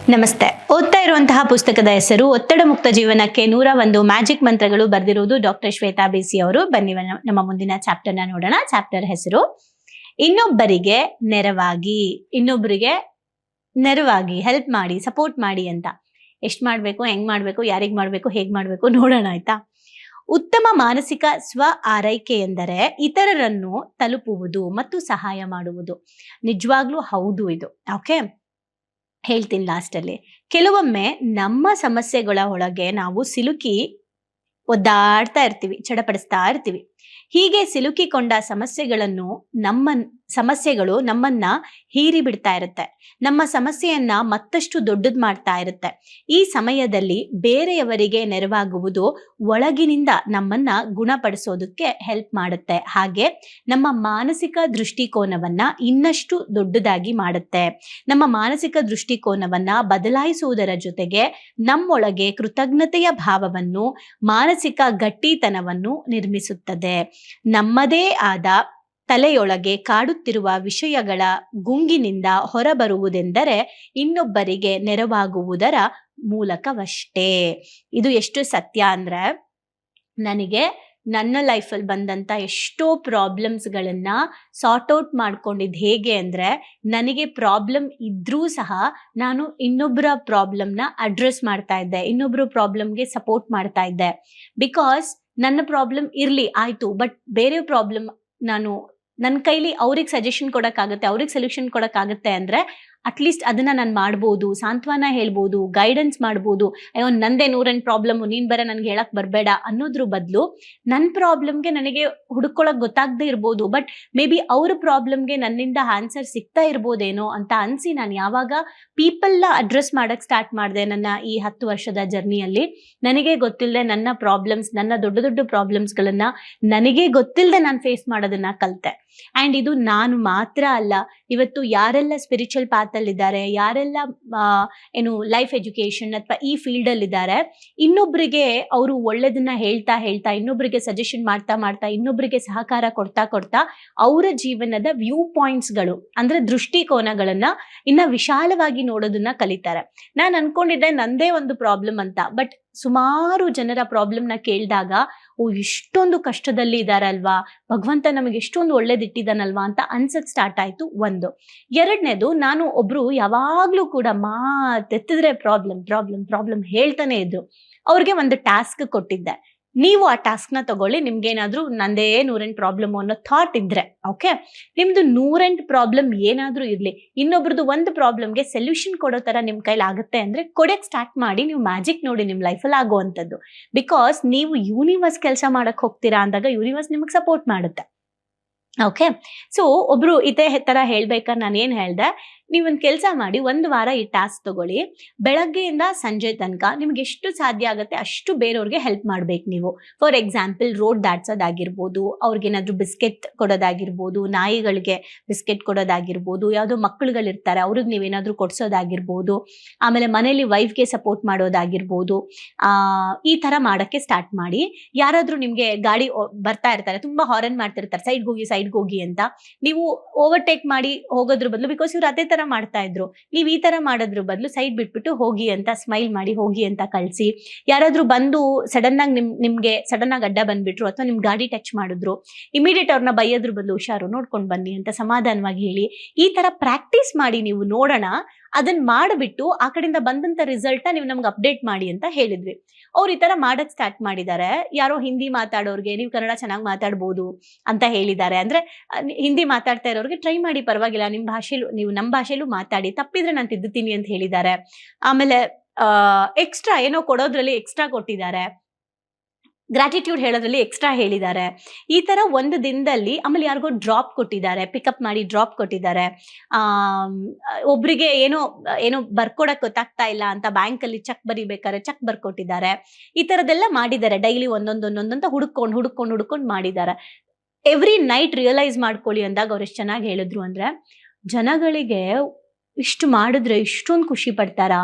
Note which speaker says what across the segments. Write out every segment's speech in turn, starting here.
Speaker 1: ನಮಸ್ತೆ. ಓದ್ತಾ ಇರುವಂತಹ ಪುಸ್ತಕದ ಹೆಸರು ಒತ್ತಡ ಮುಕ್ತ ಜೀವನಕ್ಕೆ 101 ಮ್ಯಾಜಿಕ್ ಮಂತ್ರಗಳು. ಬರೆದಿರುವುದು ಡಾಕ್ಟರ್ ಶ್ವೇತಾ ಬೇಸಿ ಅವರು. ಬನ್ನಿ ನಮ್ಮ ಮುಂದಿನ ಚಾಪ್ಟರ್ನ ನೋಡೋಣ. ಚಾಪ್ಟರ್ ಹೆಸರು ಇನ್ನೊಬ್ಬರಿಗೆ ನೆರವಾಗಿ ಹೆಲ್ಪ್ ಮಾಡಿ, ಸಪೋರ್ಟ್ ಮಾಡಿ ಅಂತ. ಎಷ್ಟು ಮಾಡಬೇಕು, ಹೆಂಗ್ ಮಾಡಬೇಕು, ಯಾರಿಗೆ ಮಾಡಬೇಕು, ಹೇಗ್ ಮಾಡಬೇಕು ನೋಡೋಣ ಆಯ್ತಾ. ಉತ್ತಮ ಮಾನಸಿಕ ಸ್ವ ಆರೈಕೆ ಎಂದರೆ ಇತರರನ್ನು ತಲುಪುವುದು ಮತ್ತು ಸಹಾಯ ಮಾಡುವುದು. ನಿಜವಾಗ್ಲೂ ಹೌದು ಇದು. ಓಕೆ, ಹೇಳ್ತೀನಿ ಲಾಸ್ಟಲ್ಲಿ. ಕೆಲವೊಮ್ಮೆ ನಮ್ಮ ಸಮಸ್ಯೆಗಳ ಒಳಗೆ ನಾವು ಸಿಲುಕಿ ಒದ್ದಾಡ್ತಾ ಇರ್ತೀವಿ, ಚಡಪಡಿಸ್ತಾ ಇರ್ತೀವಿ. ಹೀಗೆ ಸಿಲುಕಿಕೊಂಡ ಸಮಸ್ಯೆಗಳು ನಮ್ಮನ್ನ ಹೀರಿ ಬಿಡ್ತಾ ಇರುತ್ತೆ. ನಮ್ಮ ಸಮಸ್ಯೆಯನ್ನ ಮತ್ತಷ್ಟು ದೊಡ್ಡದು ಮಾಡ್ತಾ ಇರುತ್ತೆ. ಈ ಸಮಯದಲ್ಲಿ ಬೇರೆಯವರಿಗೆ ನೆರವಾಗುವುದು ಒಳಗಿನಿಂದ ನಮ್ಮನ್ನ ಗುಣಪಡಿಸೋದಕ್ಕೆ ಹೆಲ್ಪ್ ಮಾಡುತ್ತೆ. ಹಾಗೆ ನಮ್ಮ ಮಾನಸಿಕ ದೃಷ್ಟಿಕೋನವನ್ನ ಇನ್ನಷ್ಟು ದೊಡ್ಡದಾಗಿ ಮಾಡುತ್ತೆ. ನಮ್ಮ ಮಾನಸಿಕ ದೃಷ್ಟಿಕೋನವನ್ನ ಬದಲಾಯಿಸುವುದರ ಜೊತೆಗೆ ನಮ್ಮೊಳಗೆ ಕೃತಜ್ಞತೆಯ ಭಾವವನ್ನು, ಮಾನಸಿಕ ಗಟ್ಟಿತನವನ್ನು ನಿರ್ಮಿಸುತ್ತದೆ. ನಮ್ಮದೇ ಆದ ತಲೆಯೊಳಗೆ ಕಾಡುತ್ತಿರುವ ವಿಷಯಗಳ ಗುಂಗಿನಿಂದ ಹೊರಬರುವುದೆಂದರೆ ಇನ್ನೊಬ್ಬರಿಗೆ ನೆರವಾಗುವುದರ ಮೂಲಕವಷ್ಟೇ. ಇದು ಎಷ್ಟು ಸತ್ಯ ಅಂದ್ರೆ, ನನಗೆ ನನ್ನ ಲೈಫಲ್ಲಿ ಬಂದಂತ ಎಷ್ಟೋ ಪ್ರಾಬ್ಲಮ್ಸ್ಗಳನ್ನ ಸಾರ್ಟ್ ಔಟ್ ಮಾಡ್ಕೊಂಡಿದ್ದು ಹೇಗೆ ಅಂದ್ರೆ, ನನಗೆ ಪ್ರಾಬ್ಲಮ್ ಇದ್ರೂ ಸಹ ನಾನು ಇನ್ನೊಬ್ಬರ ಪ್ರಾಬ್ಲಮ್ನ ಅಡ್ರೆಸ್ ಮಾಡ್ತಾ ಇದ್ದೆ, ಇನ್ನೊಬ್ಬರ ಪ್ರಾಬ್ಲಮ್ಗೆ ಸಪೋರ್ಟ್ ಮಾಡ್ತಾ ಇದ್ದೆ. ಬಿಕಾಸ್ ನನ್ನ ಪ್ರಾಬ್ಲಮ್ ಇರ್ಲಿ ಆಯ್ತು, ಬಟ್ ಬೇರೆ ಪ್ರಾಬ್ಲಮ್ ನನ್ನ ಕೈಲಿ ಅವ್ರಿಗೆ ಸಜೆಷನ್ ಕೊಡಕ್ಕಾಗತ್ತೆ, ಅವ್ರಿಗೆ ಸೊಲ್ಯೂಷನ್ ಕೊಡಕ್ಕಾಗತ್ತೆ ಅಂದ್ರೆ ಅಟ್ಲೀಸ್ಟ್ ಅದನ್ನ ನಾನು ಮಾಡ್ಬೋದು, ಸಾಂತ್ವನ ಹೇಳ್ಬೋದು, ಗೈಡೆನ್ಸ್ ಮಾಡ್ಬೋದು. ಅಯ್ಯೋ ನಂದೇ 108 ಪ್ರಾಬ್ಲಮ್, ನೀನ್ ಬರ ನನ್ಗೆ ಹೇಳಕ್ ಬರ್ಬೇಡ ಅನ್ನೋದ್ರ ಬದಲು ನನ್ನ ಪ್ರಾಬ್ಲಮ್ಗೆ ನನಗೆ ಹುಡುಕೊಳಕ್ ಗೊತ್ತಾಗದೆ ಇರ್ಬೋದು, ಬಟ್ ಮೇ ಬಿ ಅವ್ರ ಪ್ರಾಬ್ಲಮ್ಗೆ ನನ್ನಿಂದ ಆನ್ಸರ್ ಸಿಗ್ತಾ ಇರ್ಬೋದೇನೋ ಅಂತ ಅನ್ಸಿ ನಾನು ಯಾವಾಗ ಪೀಪಲ್ನ ಅಡ್ರೆಸ್ ಮಾಡಕ್ ಸ್ಟಾರ್ಟ್ ಮಾಡಿದೆ ನನ್ನ ಈ 10 ವರ್ಷದ ಜರ್ನಿಯಲ್ಲಿ, ನನಗೆ ಗೊತ್ತಿಲ್ಲದೆ ನನ್ನ ಪ್ರಾಬ್ಲಮ್ಸ್, ನನ್ನ ದೊಡ್ಡ ದೊಡ್ಡ ಪ್ರಾಬ್ಲಮ್ಸ್ಗಳನ್ನ ನನಗೆ ಗೊತ್ತಿಲ್ಲದೆ ನಾನು ಫೇಸ್ ಮಾಡೋದನ್ನ ಕಲಿತೆ. ಅಂಡ್ ಇದು ನಾನು ಮಾತ್ರ ಅಲ್ಲ, ಇವತ್ತು ಯಾರೆಲ್ಲ ಸ್ಪಿರಿಚುವಲ್ ಪಾತ್ ಅಲ್ಲಿ ಇದ್ದಾರೆ, ಯಾರೆಲ್ಲ ಲೈಫ್ ಎಜುಕೇಶನ್ ಅಥವಾ ಈ ಫೀಲ್ಡ್ ಅಲ್ಲಿ ಇದ್ದಾರೆ, ಇನ್ನೊಬ್ಬರಿಗೆ ಅವರು ಒಳ್ಳೆದನ್ನ ಹೇಳ್ತಾ ಇನ್ನೊಬ್ಬರಿಗೆ ಸಜೆಷನ್ ಮಾಡ್ತಾ ಇನ್ನೊಬ್ಬರಿಗೆ ಸಹಕಾರ ಕೊಡ್ತಾ ಅವರ ಜೀವನದ ವ್ಯೂ ಪಾಯಿಂಟ್ಸ್ಗಳು ಅಂದ್ರೆ ದೃಷ್ಟಿಕೋನಗಳನ್ನ ಇನ್ನ ವಿಶಾಲವಾಗಿ ನೋಡೋದನ್ನ ಕಲಿತಾರೆ. ನಾನು ಅನ್ಕೊಂಡಿದ್ದೆ ನಂದೇ ಒಂದು ಪ್ರಾಬ್ಲಮ್ ಅಂತ, ಬಟ್ ಸುಮಾರು ಜನರ ಪ್ರಾಬ್ಲಮ್ನ ಕೇಳಿದಾಗ ಇಷ್ಟೊಂದು ಕಷ್ಟದಲ್ಲಿ ಇದಾರಲ್ವಾ, ಭಗವಂತ ನಮಗೆ ಎಷ್ಟೊಂದು ಒಳ್ಳೇದಿಟ್ಟಿದ್ದಾನಲ್ವಾ ಅಂತ ಅನ್ಸಕ್ ಸ್ಟಾರ್ಟ್ ಆಯ್ತು. ಒಂದು. ಎರಡನೇದು, ನಾನು ಒಬ್ರು ಯಾವಾಗ್ಲೂ ಕೂಡ ಮಾತೆತ್ತಿದ್ರೆ ಪ್ರಾಬ್ಲಮ್ ಹೇಳ್ತಾನೆ ಇದ್ರು. ಅವ್ರಿಗೆ ಒಂದು ಟಾಸ್ಕ್ ಕೊಟ್ಟಿದ್ದೆ, ನೀವು ಆ ಟಾಸ್ಕ್ ನ ತಗೊಳ್ಳಿ, ನಿಮ್ಗೇನಾದ್ರೂ ನಂದೇ 108 ಪ್ರಾಬ್ಲಮ್ ಅನ್ನೋ ಥಾಟ್ ಇದ್ರೆ, ಓಕೆ, ನಿಮ್ದು 108 ಪ್ರಾಬ್ಲಮ್ ಏನಾದ್ರೂ ಇರ್ಲಿ, ಇನ್ನೊಬ್ರದ್ದು ಒಂದು ಪ್ರಾಬ್ಲಮ್ಗೆ ಸೊಲ್ಯೂಷನ್ ಕೊಡೋ ತರ ನಿಮ್ ಕೈಲಿ ಆಗುತ್ತೆ ಅಂದ್ರೆ ಕೊಡಕ್ ಸ್ಟಾರ್ಟ್ ಮಾಡಿ. ನೀವು ಮ್ಯಾಜಿಕ್ ನೋಡಿ ನಿಮ್ ಲೈಫಲ್ಲಿ ಆಗುವಂಥದ್ದು. ಬಿಕಾಸ್ ನೀವು ಯೂನಿವರ್ಸ್ ಕೆಲಸ ಮಾಡಕ್ ಹೋಗ್ತೀರಾ ಅಂದಾಗ ಯೂನಿವರ್ಸ್ ನಿಮಗೆ ಸಪೋರ್ಟ್ ಮಾಡುತ್ತೆ. ಓಕೆ, ಸೊ ಒಬ್ರು ಇದೇ ತರ ಹೇಳ್ಬೇಕಾದ್ರೆ ನಾನು ಏನ್ ಹೇಳ್ದೆ, ನೀವೊಂದು ಕೆಲಸ ಮಾಡಿ, 1 ವಾರ ಈ ಟಾಸ್ಕ್ ತಗೊಳ್ಳಿ, ಬೆಳಗ್ಗೆಯಿಂದ ಸಂಜೆ ತನಕ ನಿಮ್ಗೆ ಎಷ್ಟು ಸಾಧ್ಯ ಆಗುತ್ತೆ ಅಷ್ಟು ಬೇರೆಯವ್ರಿಗೆ ಹೆಲ್ಪ್ ಮಾಡ್ಬೇಕು ನೀವು. ಫಾರ್ ಎಕ್ಸಾಂಪಲ್, ರೋಡ್ ದಾಟ್ಸೋದಾಗಿರ್ಬೋದು, ಅವ್ರಿಗೇನಾದ್ರೂ ಬಿಸ್ಕೆಟ್ ಕೊಡೋದಾಗಿರ್ಬೋದು, ನಾಯಿಗಳಿಗೆ ಬಿಸ್ಕೆಟ್ ಕೊಡೋದಾಗಿರ್ಬೋದು, ಯಾವುದೋ ಮಕ್ಕಳುಗಳಿರ್ತಾರೆ ಅವ್ರಿಗೆ ನೀವೇನಾದ್ರೂ ಕೊಡ್ಸೋದಾಗಿರ್ಬೋದು, ಆಮೇಲೆ ಮನೇಲಿ ವೈಫ್ಗೆ ಸಪೋರ್ಟ್ ಮಾಡೋದಾಗಿರ್ಬೋದು. ಈ ತರ ಮಾಡಕ್ಕೆ ಸ್ಟಾರ್ಟ್ ಮಾಡಿ. ಯಾರಾದ್ರೂ ನಿಮ್ಗೆ ಗಾಡಿ ಬರ್ತಾ ಇರ್ತಾರೆ, ತುಂಬಾ ಹಾರನ್ ಮಾಡ್ತಿರ್ತಾರೆ, ಸೈಡ್ ಹೋಗಿ ಅಂತ, ನೀವು ಓವರ್ಟೇಕ್ ಮಾಡಿ ಹೋಗೋದ್ರ ಬದಲು, ಬಿಕಾಸ್ ಇವ್ರು ಅದೇ ತರ ಮಾಡ್ತಾ ಇದ್ರು, ನೀವ್ ಈ ತರ ಮಾಡೋದ್ರ ಬದಲು ಸೈಡ್ ಬಿಟ್ಬಿಟ್ಟು ಹೋಗಿ ಅಂತ ಸ್ಮೈಲ್ ಮಾಡಿ ಹೋಗಿ ಅಂತ ಕಳ್ಸಿ. ಯಾರಾದ್ರೂ ಬಂದು ಸಡನ್ ಆಗಿ ನಿಮ್ಗೆ ಸಡನ್ ಆಗಿ ಅಡ್ಡ ಬಂದ್ಬಿಟ್ರು ಅಥವಾ ನಿಮ್ ಗಾಡಿ ಟಚ್ ಮಾಡಿದ್ರು, ಇಮಿಡಿಯೇಟ್ ಅವ್ರನ್ನ ಬೈಯೋದ್ರ ಬದಲು ಹುಷಾರು, ನೋಡ್ಕೊಂಡ್ ಬನ್ನಿ ಅಂತ ಸಮಾಧಾನವಾಗಿ ಹೇಳಿ. ಈ ತರ ಪ್ರಾಕ್ಟೀಸ್ ಮಾಡಿ, ನೀವು ನೋಡೋಣ. ಅದನ್ನ ಮಾಡಿಬಿಟ್ಟು ಆ ಕಡೆಯಿಂದ ಬಂದಂತ ರಿಸಲ್ಟ್ ನೀವು ನಮ್ಗೆ ಅಪ್ಡೇಟ್ ಮಾಡಿ ಅಂತ ಹೇಳಿದ್ವಿ. ಅವ್ರು ಈ ತರ ಮಾಡಕ್ ಸ್ಟಾರ್ಟ್ ಮಾಡಿದ್ದಾರೆ. ಯಾರೋ ಹಿಂದಿ ಮಾತಾಡೋರ್ಗೆ ನೀವು ಕನ್ನಡ ಚೆನ್ನಾಗಿ ಮಾತಾಡ್ಬೋದು ಅಂತ ಹೇಳಿದ್ದಾರೆ. ಅಂದ್ರೆ ಹಿಂದಿ ಮಾತಾಡ್ತಾ ಇರೋರಿಗೆ ಟ್ರೈ ಮಾಡಿ, ಪರವಾಗಿಲ್ಲ, ನಿಮ್ ಭಾಷೆಲು ನೀವು ನಮ್ಮ ಭಾಷೆಲೂ ಮಾತಾಡಿ, ತಪ್ಪಿದ್ರೆ ನಾನು ತಿದ್ದುತ್ತೀನಿ ಅಂತ ಹೇಳಿದ್ದಾರೆ. ಆಮೇಲೆ ಎಕ್ಸ್ಟ್ರಾ ಏನೋ ಕೊಡೋದ್ರಲ್ಲಿ ಎಕ್ಸ್ಟ್ರಾ ಕೊಟ್ಟಿದ್ದಾರೆ, ಗ್ರಾಟಿಟ್ಯೂಡ್ ಹೇಳೋದ್ರಲ್ಲಿ ಎಕ್ಸ್ಟ್ರಾ ಹೇಳಿದ್ದಾರೆ. ಈ ತರ ಒಂದು ದಿನದಲ್ಲಿ. ಆಮೇಲೆ ಯಾರಿಗೋ ಡ್ರಾಪ್ ಕೊಟ್ಟಿದ್ದಾರೆ, ಪಿಕಪ್ ಮಾಡಿ ಡ್ರಾಪ್ ಕೊಟ್ಟಿದ್ದಾರೆ. ಒಬ್ರಿಗೆ ಏನೋ ಬರ್ಕೊಡಕ್ ಗೊತ್ತಾಗ್ತಾ ಇಲ್ಲ ಅಂತ ಬ್ಯಾಂಕ್ ಅಲ್ಲಿ ಚೆಕ್ ಬರಿಬೇಕಾದ್ರೆ ಚೆಕ್ ಬರ್ಕೊಟ್ಟಿದ್ದಾರೆ. ಈ ತರದೆಲ್ಲ ಮಾಡಿದ್ದಾರೆ. ಡೈಲಿ ಒಂದೊಂದಂತ ಹುಡುಕೊಂಡು ಮಾಡಿದ್ದಾರೆ. ಎವ್ರಿ ನೈಟ್ ರಿಯಲೈಸ್ ಮಾಡ್ಕೊಳ್ಳಿ ಅಂದಾಗ ಅವ್ರು ಎಷ್ಟು ಚೆನ್ನಾಗಿ ಹೇಳಿದ್ರು ಅಂದ್ರೆ, ಜನಗಳಿಗೆ ಇಷ್ಟು ಮಾಡಿದ್ರೆ ಇಷ್ಟೊಂದು ಖುಷಿ ಪಡ್ತಾರಾ,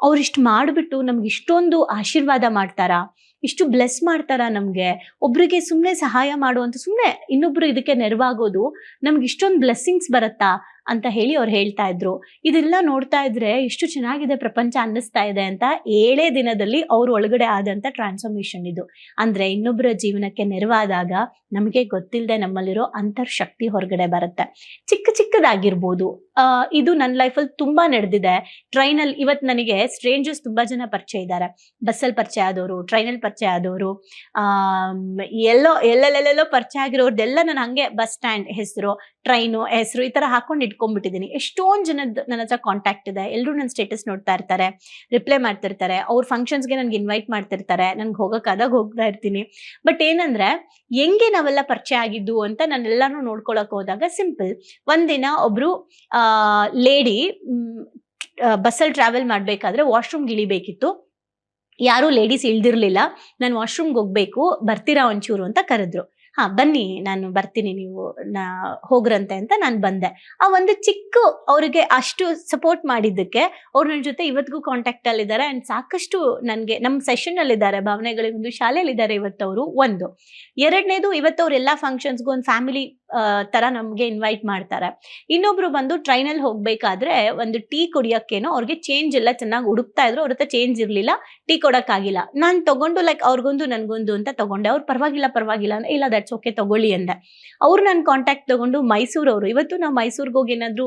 Speaker 1: ಅವ್ರು ಇಷ್ಟು ಮಾಡಿಬಿಟ್ಟು ನಮ್ಗೆ ಇಷ್ಟೊಂದು ಆಶೀರ್ವಾದ ಮಾಡ್ತಾರಾ, ಇಷ್ಟು ಬ್ಲೆಸ್ ಮಾಡ್ತಾರ ನಮ್ಗೆ. ಒಬ್ರಿಗೆ ಸುಮ್ನೆ ಸಹಾಯ ಮಾಡುವಂತ, ಸುಮ್ನೆ ಇನ್ನೊಬ್ರು ಇದಕ್ಕೆ ನೆರವಾಗೋದು ನಮ್ಗೆ ಇಷ್ಟೊಂದು ಬ್ಲೆಸ್ಸಿಂಗ್ಸ್ ಬರುತ್ತಾ ಅಂತ ಹೇಳಿ ಅವ್ರು ಹೇಳ್ತಾ ಇದ್ರು. ಇದೆಲ್ಲ ನೋಡ್ತಾ ಇದ್ರೆ ಎಷ್ಟು ಚೆನ್ನಾಗಿದೆ ಪ್ರಪಂಚ ಅನ್ನಿಸ್ತಾ ಇದೆ ಅಂತ 7 ದಿನದಲ್ಲಿ ಅವ್ರ ಒಳಗಡೆ ಆದಂತ ಟ್ರಾನ್ಸ್ಫಾರ್ಮೇಶನ್ ಇದು. ಅಂದ್ರೆ ಇನ್ನೊಬ್ಬರ ಜೀವನಕ್ಕೆ ನೆರವಾದಾಗ ನಮಗೆ ಗೊತ್ತಿಲ್ಲದೆ ನಮ್ಮಲ್ಲಿರೋ ಅಂತರ್ ಶಕ್ತಿ ಹೊರಗಡೆ ಬರುತ್ತೆ. ಚಿಕ್ಕ ಚಿಕ್ಕದಾಗಿರ್ಬೋದು. ಇದು ನನ್ನ ಲೈಫಲ್ಲಿ ತುಂಬಾ ನಡೆದಿದೆ. ಟ್ರೈನಲ್ಲಿ ಇವತ್ತು ನನಗೆ ಸ್ಟ್ರೇಂಜರ್ಸ್ ತುಂಬಾ ಜನ ಪರಿಚಯ ಇದ್ದಾರೆ. ಬಸ್ಸಲ್ಲಿ ಪರಿಚಯ ಆದವರು, ಟ್ರೈನಲ್ಲಿ ಪರಿಚಯ ಆದವರು, ಎಲ್ಲೆಲ್ಲೆಲ್ಲೋ ಪರಿಚಯ ಆಗಿರೋರ್ದೆಲ್ಲ ನಾನು ಹಂಗೆ ಬಸ್ ಸ್ಟ್ಯಾಂಡ್ ಹೆಸರು, ಟ್ರೈನು ಹೆಸರು ಈ ತರ ಹಾಕೊಂಡು ಇಟ್ಕೊಂಡ್ಬಿಟ್ಟಿದ್ದೀನಿ. ಎಷ್ಟೊಂದು ಜನದ ನನ್ನ ಹತ್ರ ಕಾಂಟ್ಯಾಕ್ಟ್ ಇದೆ. ಎಲ್ಲರೂ ನನ್ನ ಸ್ಟೇಟಸ್ ನೋಡ್ತಾ ಇರ್ತಾರೆ, ರಿಪ್ಲೈ ಮಾಡ್ತಿರ್ತಾರೆ, ಅವ್ರ ಫಂಕ್ಷನ್ಸ್ಗೆ ನನ್ಗೆ ಇನ್ವೈಟ್ ಮಾಡ್ತಿರ್ತಾರೆ. ನನ್ಗೆ ಹೋಗೋಕ್ಕಾದಾಗ ಹೋಗ್ತಾ ಇರ್ತೀನಿ. ಬಟ್ ಏನಂದ್ರೆ ಹೆಂಗೆ ನಾವೆಲ್ಲ ಪರಿಚಯ ಆಗಿದ್ದು ಅಂತ ನಾನೆಲ್ಲಾನು ನೋಡ್ಕೊಳಕ್ ಹೋದಾಗ ಸಿಂಪಲ್. ಒಂದಿನ ಒಬ್ರು ಲೇಡಿ ಬಸ್ಸಲ್ಲಿ ಟ್ರಾವೆಲ್ ಮಾಡ್ಬೇಕಾದ್ರೆ ವಾಶ್ರೂಮ್ಗೆ ಇಳಿಬೇಕಿತ್ತು. ಯಾರು ಲೇಡೀಸ್ ಇಳ್ದಿರ್ಲಿಲ್ಲ. ನಾನು ವಾಶ್ರೂಮ್ಗೆ ಹೋಗ್ಬೇಕು, ಬರ್ತೀರಾ ಒಂಚೂರು ಅಂತ ಕರೆದ್ರು. ಹಾ ಬನ್ನಿ, ನಾನು ಬರ್ತೀನಿ, ನೀವು ಹೋಗ್ರಂತೆ ಅಂತ ನಾನು ಬಂದೆ. ಆ ಒಂದು ಚಿಕ್ಕ ಅವ್ರಿಗೆ ಅಷ್ಟು ಸಪೋರ್ಟ್ ಮಾಡಿದ್ದಕ್ಕೆ ಅವ್ರು ನನ್ನ ಜೊತೆ ಇವತ್ತಿಗೂ ಕಾಂಟ್ಯಾಕ್ಟ್ ಅಲ್ಲಿ ಇದ್ದಾರೆ. ಅಂಡ್ ಸಾಕಷ್ಟು ನನಗೆ ನಮ್ಮ ಸೆಷನ್ ಅಲ್ಲಿ ಇದ್ದಾರೆ, ಭಾವನೆಗಳಿಗೆ ಒಂದು ಶಾಲೆಯಲ್ಲಿ ಇದ್ದಾರೆ ಇವತ್ತವರು. ಒಂದು ಎರಡನೇದು, ಇವತ್ತು ಅವ್ರ ಎಲ್ಲಾ ಫಂಕ್ಷನ್ಸ್ಗೂ ಒಂದು ಫ್ಯಾಮಿಲಿ ತರ ನಮ್ಗೆ ಇನ್ವೈಟ್ ಮಾಡ್ತಾರೆ. ಇನ್ನೊಬ್ರು ಬಂದು ಟ್ರೈನಲ್ಲಿ ಹೋಗ್ಬೇಕಾದ್ರೆ ಒಂದು ಟೀ ಕುಡಿಯೋಕ್ಕೇನೋ ಅವ್ರಿಗೆ ಚೇಂಜ್ ಎಲ್ಲ ಚೆನ್ನಾಗಿ ಹುಡುಕ್ತಾ ಇದ್ರು. ಅವ್ರ ಹತ್ರ ಚೇಂಜ್ ಇರ್ಲಿಲ್ಲ, ಟೀ ಕೊಡಕ್ಕಾಗಿಲ್ಲ. ನಾನು ತಗೊಂಡು ಲೈಕ್ ಅವ್ರಿಗೊಂದು ನನ್ಗೊಂದು ಅಂತ ತಗೊಂಡೆ. ಅವ್ರು ಪರವಾಗಿಲ್ಲ ಇಲ್ಲ ದಟ್ಸ್ ಓಕೆ ತಗೊಳ್ಳಿ ಅಂದೆ. ಅವ್ರು ನನ್ನ ಕಾಂಟ್ಯಾಕ್ಟ್ ತಗೊಂಡು ಮೈಸೂರವರು, ಇವತ್ತು ನಾವು ಮೈಸೂರ್ಗೆ ಹೋಗಿ ಏನಾದ್ರು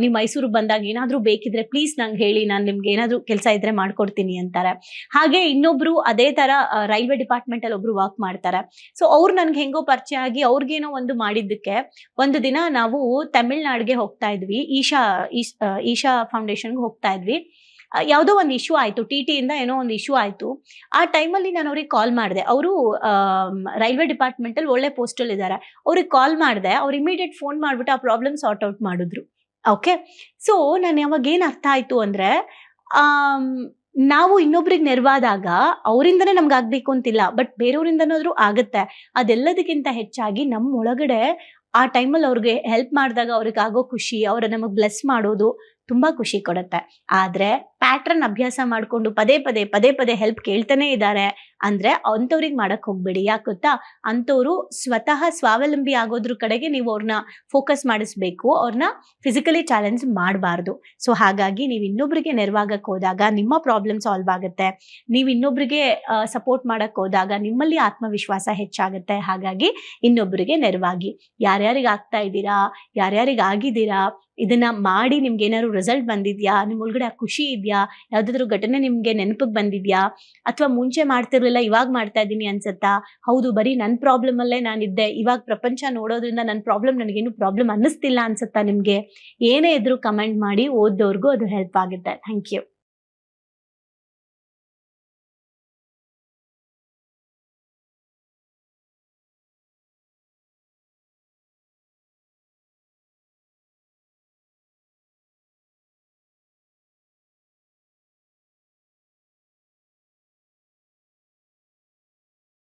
Speaker 1: ನೀವು ಮೈಸೂರಿಗೆ ಬಂದಾಗ ಏನಾದ್ರು ಬೇಕಿದ್ರೆ ಪ್ಲೀಸ್ ನಂಗೆ ಹೇಳಿ, ನಾನು ನಿಮ್ಗೆ ಏನಾದ್ರು ಕೆಲಸ ಇದ್ರೆ ಮಾಡ್ಕೊಡ್ತೀನಿ ಅಂತಾರೆ. ಹಾಗೆ ಇನ್ನೊಬ್ರು ಅದೇ ತರ ರೈಲ್ವೆ ಡಿಪಾರ್ಟ್ಮೆಂಟ್ ಅಲ್ಲಿ ಒಬ್ರು ವರ್ಕ್ ಮಾಡ್ತಾರೆ. ಸೊ ಅವ್ರು ನನ್ಗೆ ಹೆಂಗೋ ಪರಿಚಯ ಆಗಿ ಅವ್ರಿಗೇನೋ ಒಂದು ಮಾಡಿದ್ದಕ್ಕೆ ಒಂದು ದಿನ ನಾವು ತಮಿಳ್ನಾಡಿಗೆ ಹೋಗ್ತಾ ಇದ್ವಿ. ಈಶಾ ಫೌಂಡೇಶನ್ಗೆ ಹೋಗ್ತಾ ಇದ್ವಿ. ಯಾವುದೋ ಒಂದು ಇಶ್ಯೂ ಆಯ್ತು, ಟಿಟಿಯಿಂದ ಏನೋ ಒಂದು ಇಶ್ಯೂ ಆಯ್ತು. ಆ ಟೈಮಲ್ಲಿ ನಾನು ಅವ್ರಿಗೆ ಕಾಲ್ ಮಾಡಿದೆ. ಅವರು ರೈಲ್ವೆ ಡಿಪಾರ್ಟ್ಮೆಂಟ್ ಅಲ್ಲಿ ಒಳ್ಳೆ ಪೋಸ್ಟ್ ಅಲ್ಲಿ ಇದ್ದಾರೆ. ಅವ್ರಿಗೆ ಕಾಲ್ ಮಾಡಿದೆ. ಅವ್ರು ಇಮಿಡಿಯೇಟ್ ಫೋನ್ ಮಾಡ್ಬಿಟ್ಟು ಆ ಪ್ರಾಬ್ಲಮ್ ಸಾರ್ಟ್ ಔಟ್ ಮಾಡಿದ್ರು. ಓಕೆ, ಸೊ ನಾನು ಯಾವಾಗ ಏನ್ ಅರ್ಥ ಆಯ್ತು ಅಂದ್ರೆ, ನಾವು ಇನ್ನೊಬ್ರಿಗೆ ನೆರವಾದಾಗ ಅವರಿಂದನೇ ನಮ್ಗೆ ಆಗ್ಬೇಕು ಅಂತಿಲ್ಲ, ಬಟ್ ಬೇರೆಯವರಿಂದನಾದ್ರೂ ಆಗತ್ತೆ. ಅದೆಲ್ಲದಕ್ಕಿಂತ ಹೆಚ್ಚಾಗಿ ನಮ್ಮ ಒಳಗಡೆ ಆ ಟೈಮಲ್ಲಿ ಅವ್ರಿಗೆ ಹೆಲ್ಪ್ ಮಾಡಿದಾಗ ಅವ್ರಿಗೆ ಆಗೋ ಖುಷಿ, ಅವ್ರ ನಮಗ್ ಬ್ಲೆಸ್ ಮಾಡೋದು ತುಂಬಾ ಖುಷಿ ಕೊಡುತ್ತೆ. ಆದ್ರೆ ಪ್ಯಾಟ್ರನ್ ಅಭ್ಯಾಸ ಮಾಡ್ಕೊಂಡು ಪದೇ ಪದೇ ಹೆಲ್ಪ್ ಕೇಳ್ತಾನೆ ಇದ್ದಾರೆ ಅಂದ್ರೆ ಅಂಥವ್ರಿಗೆ ಮಾಡಕ್ ಹೋಗ್ಬೇಡಿ. ಯಾಕೆ ಗೊತ್ತಾ, ಅಂಥವ್ರು ಸ್ವತಃ ಸ್ವಾವಲಂಬಿ ಆಗೋದ್ರ ಕಡೆಗೆ ನೀವು ಅವ್ರನ್ನ ಫೋಕಸ್ ಮಾಡಿಸ್ಬೇಕು, ಅವ್ರನ್ನ ಫಿಸಿಕಲಿ ಚಾಲೆಂಜ್ ಮಾಡಬಾರ್ದು. ಸೊ ಹಾಗಾಗಿ ನೀವು ಇನ್ನೊಬ್ರಿಗೆ ನೆರವಾಗಕ್ ಹೋದಾಗ ನಿಮ್ಮ ಪ್ರಾಬ್ಲಮ್ ಸಾಲ್ವ್ ಆಗುತ್ತೆ. ನೀವು ಇನ್ನೊಬ್ರಿಗೆ ಸಪೋರ್ಟ್ ಮಾಡಕ್ ಹೋದಾಗ ನಿಮ್ಮಲ್ಲಿ ಆತ್ಮವಿಶ್ವಾಸ ಹೆಚ್ಚಾಗುತ್ತೆ. ಹಾಗಾಗಿ ಇನ್ನೊಬ್ರಿಗೆ ನೆರವಾಗಿ. ಯಾರ್ಯಾರಿಗೆ ಆಗ್ತಾ ಇದ್ದೀರಾ, ಯಾರ್ಯಾರಿಗೆ ಆಗಿದ್ದೀರಾ, ಇದನ್ನ ಮಾಡಿ ನಿಮ್ಗೆ ಏನಾದ್ರು ರಿಸಲ್ಟ್ ಬಂದಿದ್ಯಾ, ನಿಮ್ ಒಳಗಡೆ ಆ ಖುಷಿ ಇದ್ಯಾ, ಯಾವ್ದಾದ್ರು ಘಟನೆ ನಿಮ್ಗೆ ನೆನಪಿಗೆ ಬಂದಿದ್ಯಾ, ಅಥವಾ ಮುಂಚೆ ಮಾಡ್ತಿರ್ಲಿಲ್ಲ ಇವಾಗ ಮಾಡ್ತಾ ಇದ್ದೀನಿ ಅನ್ಸತ್ತಾ, ಹೌದು ಬರೀ ನನ್ ಪ್ರಾಬ್ಲಮ್ ಅಲ್ಲೇ ನಾನಿದ್ದೆ, ಇವಾಗ ಪ್ರಪಂಚ ನೋಡೋದ್ರಿಂದ ನನ್ನ ಪ್ರಾಬ್ಲಮ್ ನನಗೇನು ಪ್ರಾಬ್ಲಮ್ ಅನ್ನಿಸ್ತಿಲ್ಲ ಅನ್ಸತ್ತಾ ನಿಮ್ಗೆ, ಏನೇ ಇದ್ರು ಕಮೆಂಟ್ ಮಾಡಿ, ಓದೋರ್ಗೂ ಅದು ಹೆಲ್ಪ್ ಆಗುತ್ತೆ. Thank you.